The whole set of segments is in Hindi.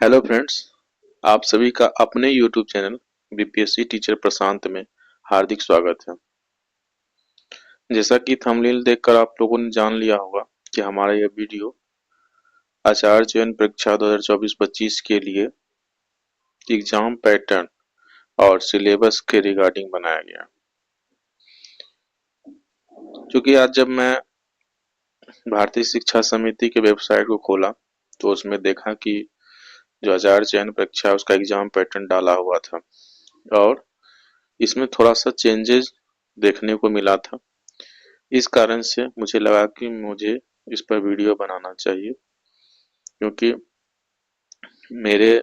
Hello friends. आप सभी का अपने यूट्यूब चैनल बीपीएससी टीचर प्रशांत में हार्दिक स्वागत है। जैसा कि थंबनेल देखकर आप लोगों ने जान लिया होगा कि हमारा यह वीडियो आचार्य चयन परीक्षा 2024-25 के लिए एग्जाम पैटर्न और सिलेबस के रिगार्डिंग बनाया गया। क्योंकि आज जब मैं भारतीय शिक्षा समिति के वेबसाइट को खोला तो उसमें देखा कि जो आचार्य चयन परीक्षा है उसका एग्जाम पैटर्न डाला हुआ था और इसमें थोड़ा सा चेंजेस देखने को मिला था। इस कारण से मुझे लगा कि मुझे इस पर वीडियो बनाना चाहिए, क्योंकि मेरे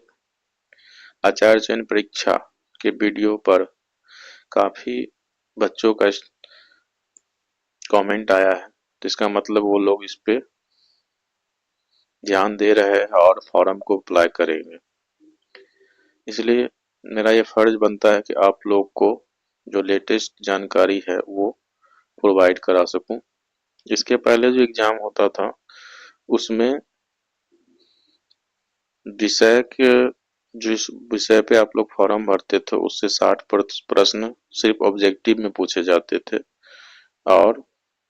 आचार्य चयन परीक्षा के वीडियो पर काफी बच्चों का कमेंट आया है, तो इसका मतलब वो लोग इस पे ध्यान दे रहे हैं और फॉर्म को अप्लाई करेंगे। इसलिए मेरा ये फर्ज बनता है कि आप लोग को जो लेटेस्ट जानकारी है वो प्रोवाइड करा सकूं। इसके पहले जो एग्जाम होता था उसमें विषय के जिस विषय पे आप लोग फॉर्म भरते थे उससे 60 प्रश्न सिर्फ ऑब्जेक्टिव में पूछे जाते थे और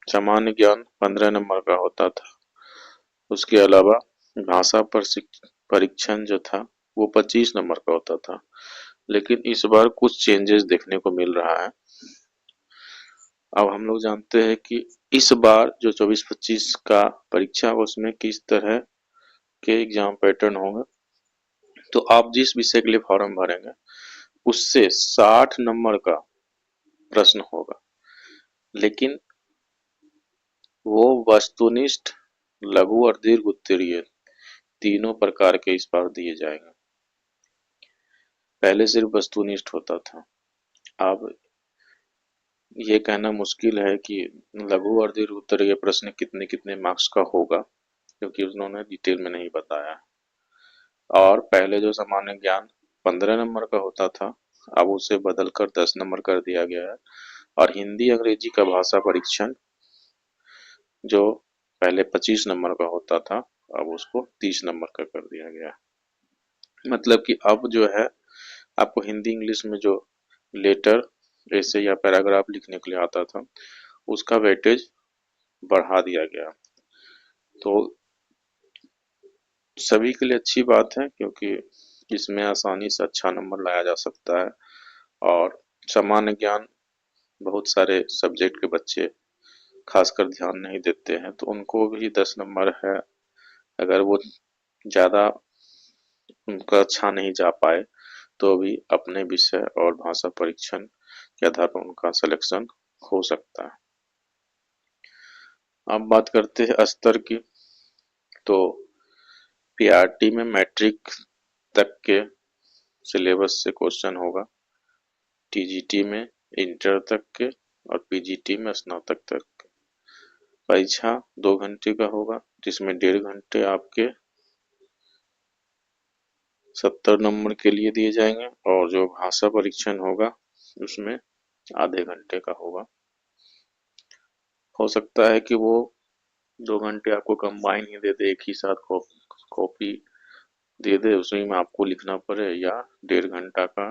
सामान्य ज्ञान 15 नंबर का होता था। उसके अलावा भाषा परीक्षण जो था वो 25 नंबर का होता था। लेकिन इस बार कुछ चेंजेस देखने को मिल रहा है। अब हम लोग जानते हैं कि इस बार जो 24-25 का परीक्षा उसमें किस तरह के एग्जाम पैटर्न होंगे। तो आप जिस विषय के लिए फॉर्म भरेंगे उससे 60 नंबर का प्रश्न होगा, लेकिन वो वस्तुनिष्ठ, लघु और दीर्घ उत्तरीय तीनों प्रकार के इस बार दिए जाएंगे। पहले सिर्फ वस्तुनिष्ठ होता था। अब ये कहना मुश्किल है कि लघु और दीर्घ उत्तरीय प्रश्न कितने कितने मार्क्स का होगा, क्योंकि उन्होंने डिटेल में नहीं बताया। और पहले जो सामान्य ज्ञान 15 नंबर का होता था अब उसे बदलकर 10 नंबर कर दिया गया है। और हिंदी अंग्रेजी का भाषा परीक्षण जो पहले 25 नंबर का होता था अब उसको 30 नंबर का कर दिया गया। मतलब कि अब जो है आपको हिंदी इंग्लिश में जो लेटर ऐसे या पैराग्राफ लिखने के लिए आता था उसका वेटेज बढ़ा दिया गया। तो सभी के लिए अच्छी बात है, क्योंकि इसमें आसानी से अच्छा नंबर लाया जा सकता है। और सामान्य ज्ञान बहुत सारे सब्जेक्ट के बच्चे खासकर ध्यान नहीं देते हैं तो उनको भी 10 नंबर है। अगर वो ज़्यादा उनका अच्छा नहीं जा पाए तो भी अपने विषय और भाषा परीक्षण के आधार पर उनका सिलेक्शन हो सकता है। अब बात करते हैं स्तर की। तो पीआरटी में मैट्रिक तक के सिलेबस से क्वेश्चन होगा, टीजीटी में इंटर तक के और पीजीटी में स्नातक तक। परीक्षा 2 घंटे का होगा जिसमें 1.5 घंटे आपके 70 नंबर के लिए दिए जाएंगे और जो भाषा परीक्षण होगा उसमें आधे घंटे का होगा। हो सकता है कि वो 2 घंटे आपको कंबाइन ही दे दे, एक ही साथ कॉपी दे दे, उसी में आपको लिखना पड़े, या 1.5 घंटा का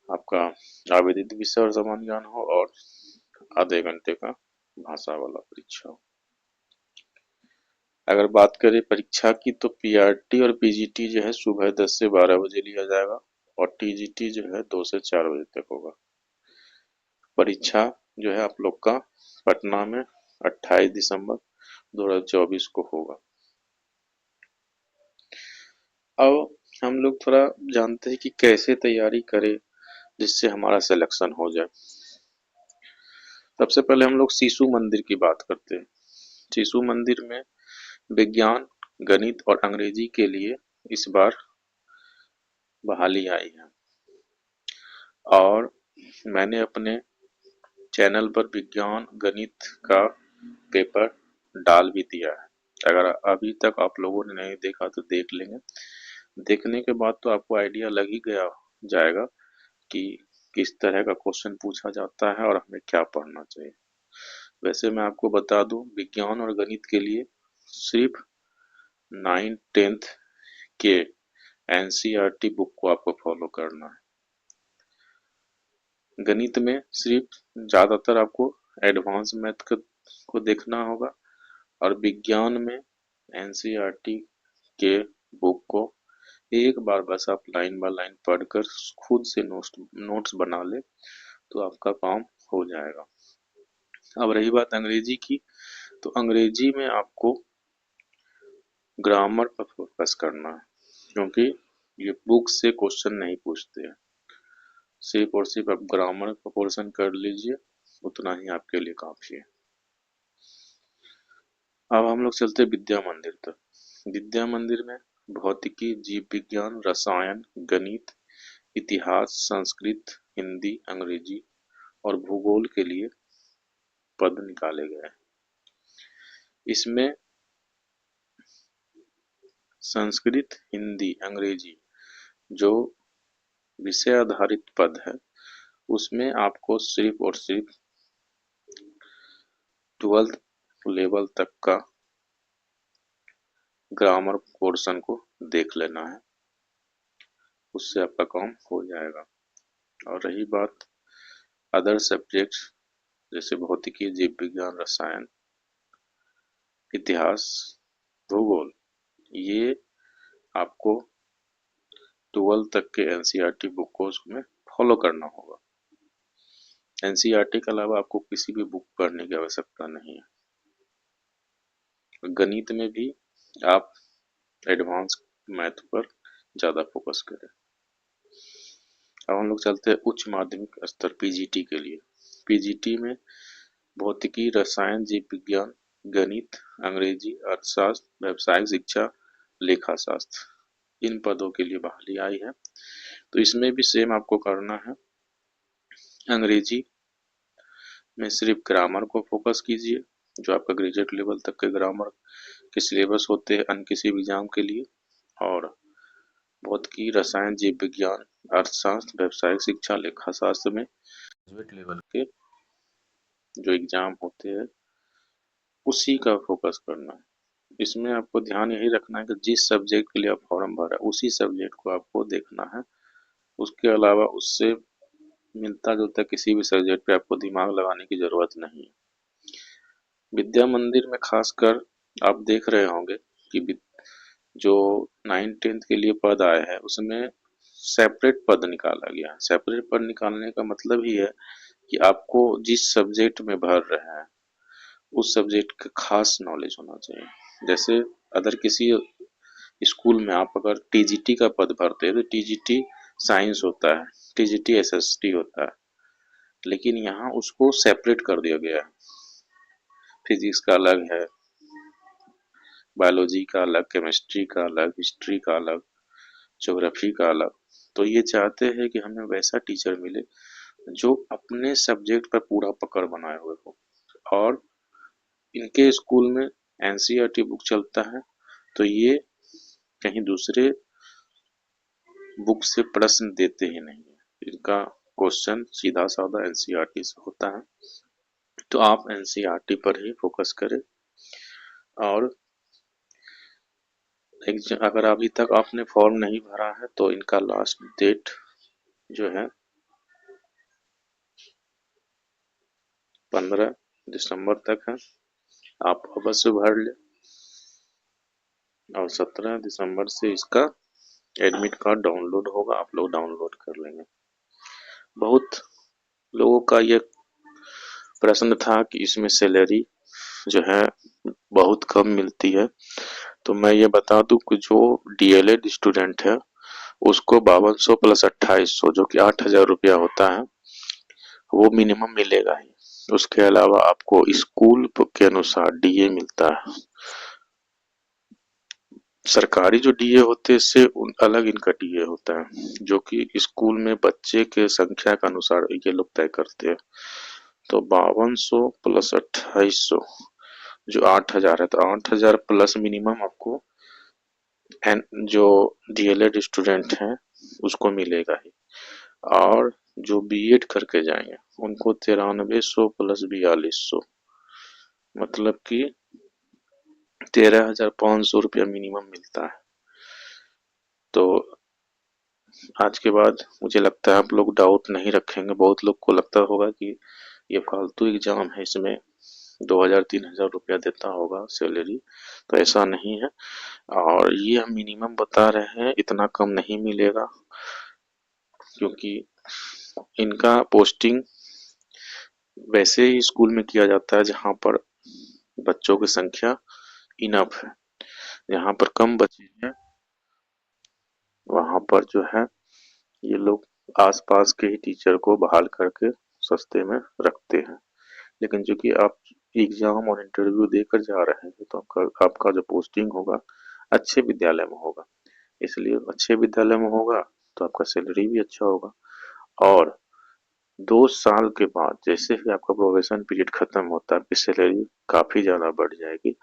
आपका आवेदित विषय और सामान्य ज्ञान हो और आधे घंटे का भाषा वाला परीक्षा हो। अगर बात करें परीक्षा की तो पीआरटी और पीजीटी जो है सुबह 10 से 12 बजे लिया जाएगा और टीजीटी जो है 2 से 4 बजे तक होगा। परीक्षा जो है आप लोग का पटना में 28 दिसंबर 2024 को होगा। अब हम लोग थोड़ा जानते हैं कि कैसे तैयारी करें जिससे हमारा सिलेक्शन हो जाए। सबसे पहले हम लोग शिशु मंदिर की बात करते हैं। शिशु मंदिर में विज्ञान, गणित और अंग्रेजी के लिए इस बार बहाली आई है और मैंने अपने चैनल पर विज्ञान गणित का पेपर डाल भी दिया है। अगर अभी तक आप लोगों ने नहीं देखा तो देख लेंगे। देखने के बाद तो आपको आइडिया लग ही गया जाएगा कि किस तरह का क्वेश्चन पूछा जाता है और हमें क्या पढ़ना चाहिए। वैसे मैं आपको बता दूं विज्ञान और गणित के लिए सिर्फ 9th 10th के एनसीईआरटी बुक को आपको फॉलो करना है। गणित में सिर्फ ज़्यादातर आपको एडवांस मैथ को देखना होगा, और विज्ञान में एनसीईआरटी के बुक को एक बार बस आप लाइन बाय लाइन पढ़कर खुद से नोट्स बना ले तो आपका काम हो जाएगा। अब रही बात अंग्रेजी की, तो अंग्रेजी में आपको ग्रामर पर फोकस करना है, क्योंकि ये बुक से क्वेश्चन नहीं पूछते हैं। सिर्फ और सिर्फ आप ग्रामर का पोर्शन कर लीजिए, उतना ही आपके लिए काफी है। अब हम लोग चलते हैं विद्या मंदिर तक। विद्या मंदिर में भौतिकी, जीव विज्ञान, रसायन, गणित, इतिहास, संस्कृत, हिंदी, अंग्रेजी और भूगोल के लिए पद निकाले गए हैं। इसमें संस्कृत, हिंदी, अंग्रेजी जो विषय आधारित पद है, उसमें आपको सिर्फ और सिर्फ 12th लेवल तक का ग्रामर पोर्शन को देख लेना है, उससे आपका काम हो जाएगा। और रही बात अदर सब्जेक्ट्स जैसे भौतिकी, जीव विज्ञान, रसायन, इतिहास, भूगोल, ये आपको 12 तक के एनसीईआरटी बुक को उसमें फॉलो करना होगा। एनसीईआरटी के अलावा आपको किसी भी बुक पढ़ने की आवश्यकता नहीं है। गणित में भी आप एडवांस मैथ पर ज़्यादा फोकस करें। अब हम लोग चलते हैं उच्च माध्यमिक स्तर पीजीटी के लिए। पीजीटी में भौतिकी, रसायन, जीव विज्ञान, गणित, अंग्रेजी, अर्थशास्त्र, व्यावसायिक शिक्षा, लेखा शास्त्र, इन पदों के लिए बहाली आई है। तो इसमें भी सेम आपको करना है। अंग्रेजी में सिर्फ ग्रामर को फोकस कीजिए, जो आपका ग्रेजुएट लेवल तक के ग्रामर के सिलेबस होते हैं अन्य किसी भी एग्जाम के लिए। और भौतिकी, रसायन, जीव विज्ञान, अर्थशास्त्र, व्यावसायिक शिक्षा, लेखा शास्त्र में ग्रेजुएट लेवल के जो एग्जाम होते हैं उसी का फोकस करना है। इसमें आपको ध्यान यही रखना है कि जिस सब्जेक्ट के लिए आप फॉर्म भरा है उसी सब्जेक्ट को आपको देखना है। उसके अलावा उससे मिलता जुलता किसी भी सब्जेक्ट पे आपको दिमाग लगाने की जरूरत नहीं है। विद्या मंदिर में खासकर आप देख रहे होंगे कि जो 9th-10th के लिए पद आए हैं उसमें सेपरेट पद निकाला गया है। सेपरेट पद निकालने का मतलब ही है कि आपको जिस सब्जेक्ट में भर रहे हैं उस सब्जेक्ट का खास नॉलेज होना चाहिए। जैसे अदर किसी स्कूल में आप अगर टीजीटी का पद भरते हैं तो टीजीटी साइंस होता है, टीजीटी एसएसटी होता है, लेकिन यहाँ उसको सेपरेट कर दिया गया है। फिजिक्स का अलग है, बायोलॉजी का अलग, केमिस्ट्री का अलग, हिस्ट्री का अलग, ज्योग्राफी का अलग। तो ये चाहते हैं कि हमें वैसा टीचर मिले जो अपने सब्जेक्ट पर पूरा पकड़ बनाए हुए हो। और इनके स्कूल में एनसीईआरटी बुक चलता है, तो ये कहीं दूसरे बुक से प्रश्न देते ही नहीं है। इनका क्वेश्चन सीधा साधा एनसीईआरटी से होता है, तो आप एनसीईआरटी पर ही फोकस करें। और अगर अभी तक आपने फॉर्म नहीं भरा है तो इनका लास्ट डेट जो है 15 दिसंबर तक है, आप अवश्य भर ले। और 17 दिसंबर से इसका एडमिट कार्ड डाउनलोड होगा, आप लोग डाउनलोड कर लेंगे। बहुत लोगों का ये प्रश्न था कि इसमें सैलरी जो है बहुत कम मिलती है, तो मैं ये बता दूं कि जो डीएलएड स्टूडेंट है उसको 5200 प्लस 2800 जो कि 8000 रुपया होता है वो मिनिमम मिलेगा ही। उसके अलावा आपको स्कूल के अनुसार डीए मिलता है। सरकारी जो डीए होते हैं इससे अलग इनका डीए होता है, जो कि स्कूल में बच्चे के संख्या के अनुसार ये लोग तय करते हैं। तो 5200 प्लस 2800 जो 8000 है, तो 8000 प्लस मिनिमम आपको जो डीएलएड स्टूडेंट हैं उसको मिलेगा ही। और जो बीएड करके जाएंगे उनको 9300 प्लस 4200 मतलब कि 13500 रुपया मिनिमम मिलता है। तो आज के बाद मुझे लगता है आप लोग डाउट नहीं रखेंगे। बहुत लोग को लगता होगा कि ये फालतू एग्जाम है, इसमें 2000-3000 रुपया देता होगा सैलरी। तो ऐसा नहीं है, और ये हम मिनिमम बता रहे हैं, इतना कम नहीं मिलेगा, क्योंकि इनका पोस्टिंग वैसे ही स्कूल में किया जाता है जहाँ पर बच्चों की संख्या इनफ है। जहाँ पर कम बच्चे हैं वहाँ पर जो है ये लोग आसपास के ही टीचर को बहाल करके सस्ते में रखते हैं। लेकिन चूंकि आप एग्जाम और इंटरव्यू देकर जा रहे हैं तो आपका जो पोस्टिंग होगा अच्छे विद्यालय में होगा। इसलिए अच्छे विद्यालय में होगा तो आपका सैलरी भी अच्छा होगा। और 2 साल के बाद जैसे ही आपका प्रोबेशन पीरियड खत्म होता है आपकी सैलरी काफी ज्यादा बढ़ जाएगी,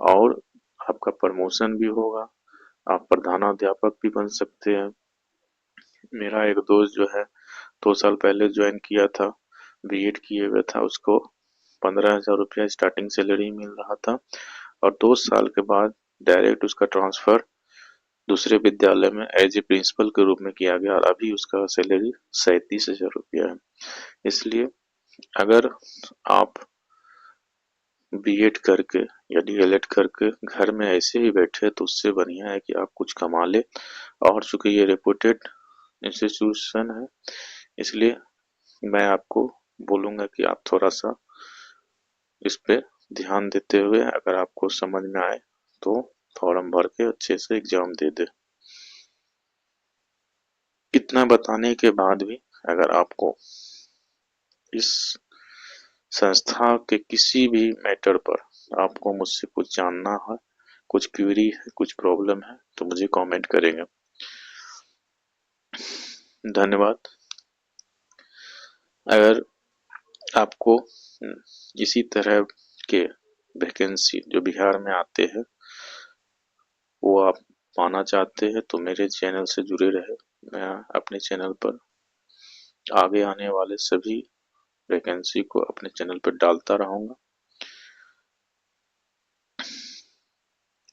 और आपका प्रमोशन भी होगा, आप प्रधानाध्यापक भी बन सकते हैं। मेरा एक दोस्त जो है 2 साल पहले ज्वाइन किया था, बीएड किए हुए था, उसको 15,000 रुपया स्टार्टिंग सैलरी मिल रहा था, और 2 साल के बाद डायरेक्ट उसका ट्रांसफर दूसरे विद्यालय में एज ए प्रिंसिपल के रूप में किया गया, और अभी उसका सैलरी 37,000 रुपया है। इसलिए अगर आप बीएड करके या डीएलएड करके घर में ऐसे ही बैठे तो उससे बढ़िया है कि आप कुछ कमा ले। और चूंकि ये रेपुटेड इंस्टीट्यूशन है, इसलिए मैं आपको बोलूंगा कि आप थोड़ा सा इस पे ध्यान देते हुए अगर आपको समझ में आए तो फॉर्म भर के अच्छे से एग्जाम दे दे। इतना बताने के बाद भी अगर आपको इस संस्था के किसी भी मैटर पर आपको मुझसे कुछ जानना है, कुछ क्वेरी है, कुछ प्रॉब्लम है, तो मुझे कमेंट करेंगे। धन्यवाद। अगर आपको इसी तरह के वैकेंसी जो बिहार में आते हैं वो आप पाना चाहते हैं तो मेरे चैनल से जुड़े रहे। मैं अपने चैनल पर आगे आने वाले सभी वैकेंसी को अपने चैनल पर डालता रहूंगा।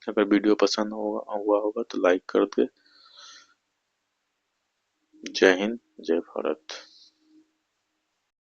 अगर वीडियो पसंद हुआ होगा तो लाइक कर दे। जय हिंद, जय भारत।